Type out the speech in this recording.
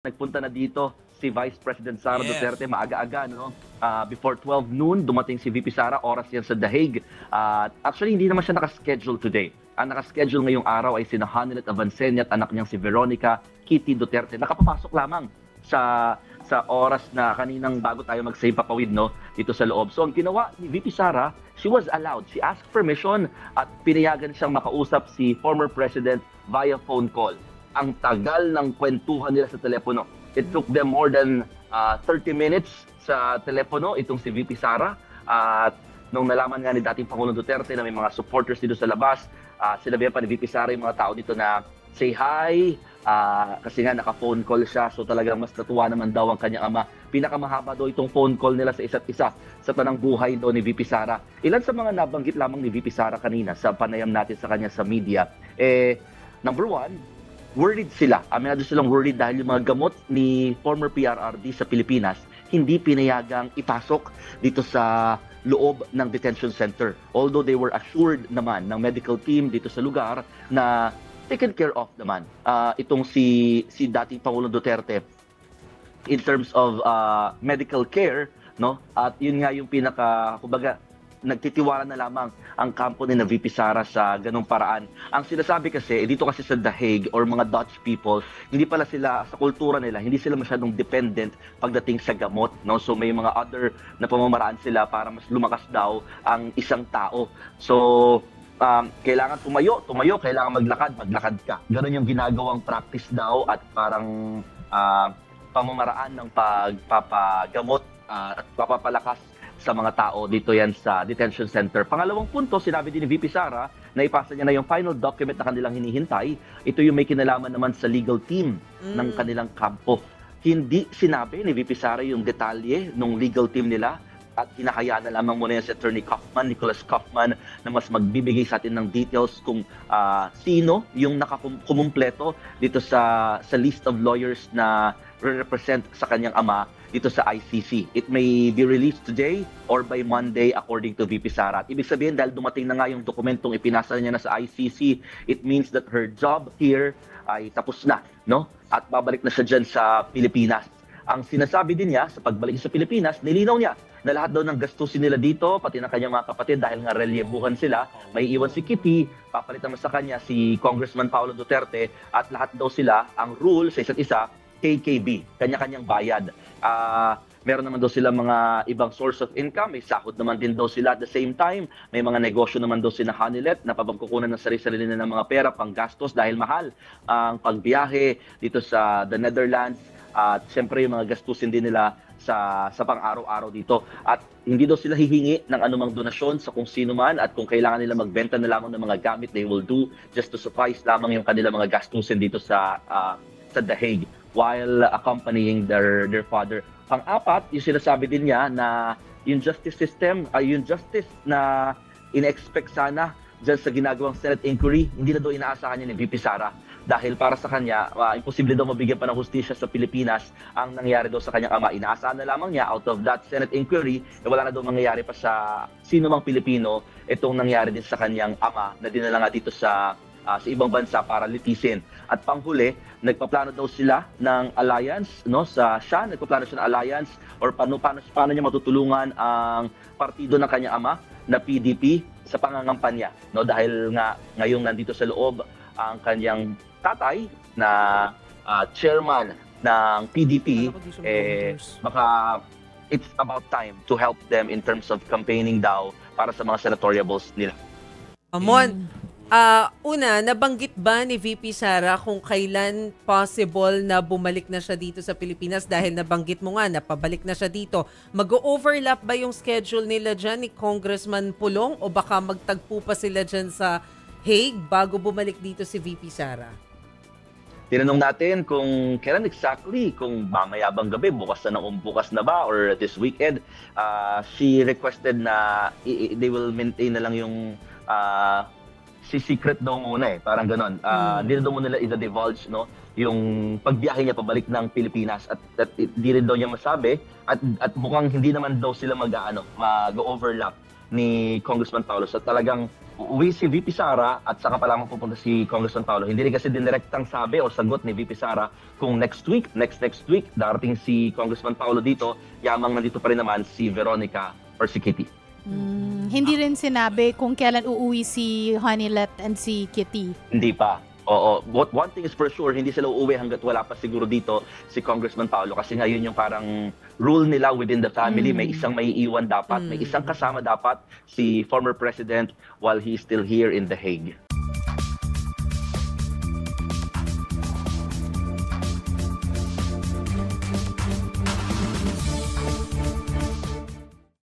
Nagpunta na dito si Vice President Sara Yes. Duterte maaga-aga, no? Before 12 noon, dumating si VP Sara, oras yan sa The Hague. Actually, hindi naman siya nakaschedule today. Ang nakaschedule ngayong araw ay sina Hanilet Avancenia at anak niyang si Veronica Kitty Duterte. Nakapapasok lamang sa oras na kaninang bago tayo mag-save papawid, no, dito sa loob. So ang ginawa ni VP Sara, she was allowed. She asked permission at pinayagan siyang makausap si former President via phone call. Ang tagal ng kwentuhan nila sa telepono. It took them more than 30 minutes sa telepono, itong si VP Sara. At nung nalaman nga ni dating Pangulong Duterte na may mga supporters dito sa labas, sinabihan pa ni VP Sara yung mga tao dito na say hi, kasi nga naka-phone call siya, so talagang mas natuwa naman daw ang kanyang ama. Pinakamahaba daw itong phone call nila sa isa't isa sa tanang buhay daw ni VP Sara. Ilan sa mga nabanggit lamang ni VP Sara kanina sa panayam natin sa kanya sa media, number one, worried sila. Aminado silang worried dahil yung mga gamot ni former PRRD sa Pilipinas hindi pinayagang ipasok dito sa loob ng detention center. Although they were assured naman ng medical team dito sa lugar na taken care of naman itong si dating Pangulong Duterte in terms of medical care, no? At yun nga yung kumbaga, nagtitiwala na lamang ang kampo ni na VP Sara sa ganung paraan. Ang sinasabi kasi, dito kasi sa The Hague or mga Dutch people, hindi pala sila, sa kultura nila, hindi sila masyadong dependent pagdating sa gamot, no? So may mga other na pamamaraan sila para mas lumakas daw ang isang tao. So kailangan tumayo, kailangan maglakad ka. Ganon yung ginagawang practice daw at parang pamamaraan ng pagpapagamot at papapalakas sa mga tao dito yan sa detention center. Pangalawang punto, sinabi din ni VP Sara na ipasa niya na yung final document na kanilang hinihintay. Ito yung may kinalaman naman sa legal team ng kanilang kampo. Hindi sinabi ni VP Sara yung detalye ng legal team nila at hinahayaan na lamang muna yan si Attorney Nicholas Kaufman, na mas magbibigay sa atin ng details kung sino yung nakakumpleto dito sa list of lawyers na represent sa kanyang ama dito sa ICC. It may be released today or by Monday according to VP Sara. At ibig sabihin, dahil dumating na nga yung dokumentong ipinasa niya na sa ICC, it means that her job here ay tapos na, no? At babalik na siya dyan sa Pilipinas. Ang sinasabi din niya, sa pagbalik sa Pilipinas, nilinaw niya na lahat daw ng gastusin nila dito, pati ng kanyang mga kapatid, dahil nga relyebuhan sila, may iwan si Kitty, papalit naman sa kanya si Congressman Paulo Duterte, at lahat daw sila, ang rule sa isa't isa, KKB, kanya-kanyang bayad. Meron naman daw sila mga ibang source of income, may sahod naman din daw sila at the same time. May mga negosyo naman daw sina Hanilet na pabagkukunan ng sarili-sarili na ng mga pera, pang gastos dahil mahal ang pagbiyahe dito sa the Netherlands. At siyempre yung mga gastusin din nila sa pang-araw-araw dito. At hindi daw sila hihingi ng anumang donasyon sa kung sino man, at kung kailangan nila magbenta na lamang ng mga gamit, they will do just to suffice lamang yung kanilang mga gastusin dito sa The Hague while accompanying their father. Pang-apat, yung sinasabi din niya na yung justice system, yung justice na ina-expect sana dyan sa ginagawang Senate inquiry, hindi na daw inaasahan niya ni VP Sara. Dahil para sa kanya, imposible daw mabigyan pa ng hustisya sa Pilipinas ang nangyari daw sa kanyang ama. Inaasahan na lamang niya out of that Senate inquiry, wala na daw mangyayari pa sa sino mang Pilipino itong nangyari din sa kanyang ama na dinala nga dito sa ibang bansa para litisin. At panghuli, nagpaplano daw sila ng alliance, no, nagpaplano siya ng alliance or paano niya matutulungan ang partido ng kanyang ama na PDP sa pangangampanya, no, dahil nga ngayong nandito sa loob ang kanyang tatay na chairman ng PDP, baka it's about time to help them in terms of campaigning daw para sa mga senatoriables nila. Amon, una, nabanggit ba ni VP Sara kung kailan possible na bumalik na siya dito sa Pilipinas? Dahil nabanggit mo nga, napabalik na siya dito. Mag-overlap ba yung schedule nila dyan ni Congressman Pulong o baka magtagpo pa sila dyan sa Hague bago bumalik dito si VP Sara? Tinanong natin kung kailan exactly, kung mamaya bang gabi, bukas na ba, or this weekend. She requested na they will maintain na lang yung si secret daw muna parang ganon. Hindi na daw muna nila i-divulge, no, yung pagbiyahe niya pabalik ng Pilipinas at di rin daw niya masabi at mukhang hindi naman daw sila mag-overlap ni Congressman Paulo. So talagang uuwi si VP Sara at saka pa lamang pupunta si Congressman Paulo. Hindi rin kasi dinirektang sabi o sagot ni VP Sara kung next week darating si Congressman Paulo dito, yamang nandito pa rin naman si Veronica or si Kitty. Hindi rin sinabi kung kailan uuwi si Honeylet and si Kitty. Hindi pa. Oo. But one thing is for sure, hindi sila uuwi hanggat wala pa siguro dito si Congressman Paulo kasi ngayon yung parang rule nila within the family, may isang maiiwan dapat, may isang kasama dapat si former president while he's still here in The Hague.